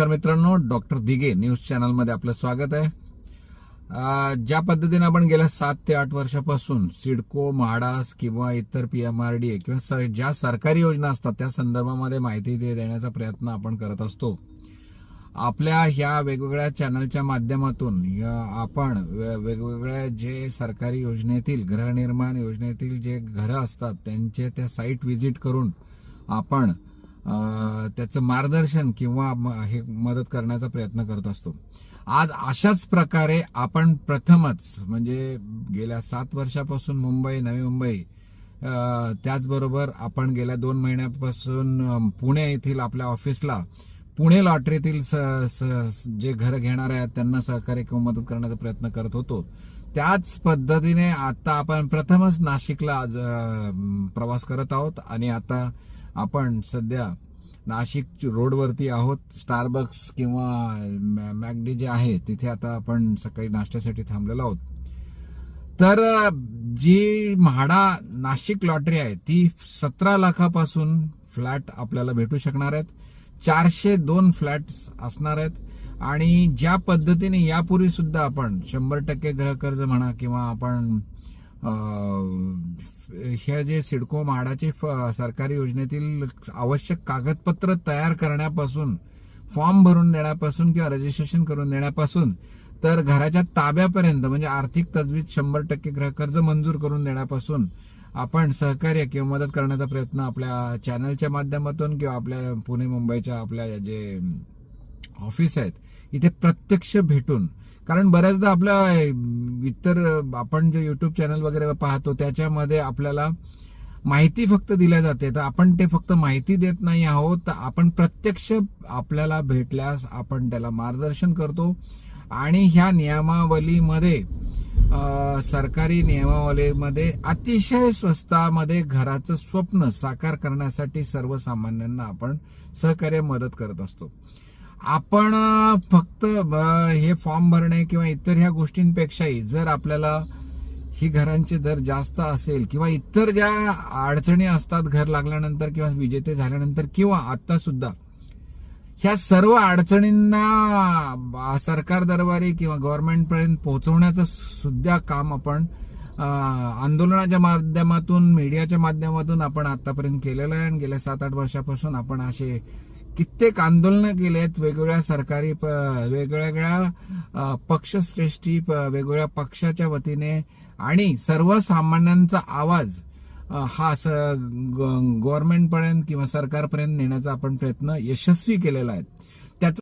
नमस्कार मित्रांनो, doctor Dighe news चॅनलमध्ये आपलं स्वागत आहे. ज्या पद्धतीने आपण गेल्या 7 ते 8 वर्षापासून सिडको, म्हाडा किंवा इतर PMRDA किंवा ज्या सरकारी योजना असतात त्या संदर्भामध्ये माहिती देण्याचा प्रयत्न आपण करत असतो. आपल्या ह्या वेगवेगळ्या चॅनलच्या माध्यमातून आपण वेगवेगळ्या जे सरकारी योजनेतील गृहनिर्माण योजनेतील जे घरं असतात त्यांचे त्या साईट व्हिजिट करून आपण त्याचं मार्गदर्शन किंवा हे मदत करण्याचा प्रयत्न करत असतो. आज अशाच प्रकारे आपण प्रथमच म्हणजे गेल्या 7 वर्षापासून मुंबई, नवी मुंबई, त्याचबरोबर आपण गेल्या 2 महिन्यापासून पुणे येथील आपल्या ऑफिसला पुणे लॉटरीतील जे घर घेणार आहेत त्यांना सहकार्य किंवा मदत करण्याचा प्रयत्न करत होतो. त्याच पद्धतीने आता आपण प्रथमच नाशिकला आज प्रवास करत आहोत आणि आता आपण सध्या नाशिक रोडवरती आहोत. स्टारबक्स किंवा मॅकडी जे आहे तिथे आता आपण सकाळी नाश्त्यासाठी थांबलेलो आहोत. तर जी म्हाडा नाशिक लॉटरी आहे ती 17 लाखापासून फ्लॅट आपल्याला भेटू शकणार आहेत. 402 फ्लॅट्स असणार आहेत आणि ज्या पद्धतीने यापूर्वी सुद्धा आपण 100% गृहकर्ज म्हणा किंवा आपण हे जे सिडको म्हाडाचे सरकारी योजनेतील आवश्यक कागदपत्र तयार करण्यापासून, फॉर्म भरून देण्यापासून किंवा रजिस्ट्रेशन करून देण्यापासून तर घराच्या ताब्यापर्यंत म्हणजे आर्थिक तजवीज 100% गृहकर्ज मंजूर करून देण्यापासून आपण सहकार्य किंवा मदत करण्याचा प्रयत्न आपल्या चॅनलच्या माध्यमातून किंवा आपल्या पुणे मुंबईच्या आपल्या जे ऑफिस आहेत इथे प्रत्यक्ष भेटून, कारण बऱ्याचदा आपल्या इतर आपण जे YouTube चॅनल वगैरे पाहतो त्याच्यामध्ये आपल्याला माहिती फक्त दिल्या जाते, तर आपण ते फक्त माहिती देत नाही आहोत. तर आपण प्रत्यक्ष आपल्याला भेटल्यास आपण त्याला मार्गदर्शन करतो आणि ह्या नियमावलीमध्ये सरकारी नियमावलीमध्ये अतिशय स्वस्तामध्ये घराचं स्वप्न साकार करण्यासाठी सर्वसामान्यांना आपण सहकार्य मदत करत असतो. आपण फक्त हे फॉर्म भरणे किंवा इतर ह्या गोष्टींपेक्षाही जर आपल्याला ही घरांचे दर जास्त असेल किंवा इतर ज्या अडचणी असतात घर लागल्यानंतर किंवा विजेते झाल्यानंतर किंवा आता सुद्धा ह्या सर्व अडचणींना सरकार दरबारी किंवा गव्हर्नमेंटपर्यंत पोहोचवण्याचं सुद्धा काम आपण आंदोलनाच्या माध्यमातून, मीडियाच्या माध्यमातून आपण आतापर्यंत केलेलं आहे. आणि गेल्या 7-8 वर्षापासून आपण असे कित्येक आंदोलनं केले आहेत. वेगवेगळ्या सरकारी वेगवेगळ्या पक्षश्रेष्ठी वेगवेगळ्या पक्षाच्या वतीने आणि सर्वसामान्यांचा आवाज हा गव्हर्नमेंटपर्यंत किंवा सरकारपर्यंत नेण्याचा आपण प्रयत्न यशस्वी केलेला आहे.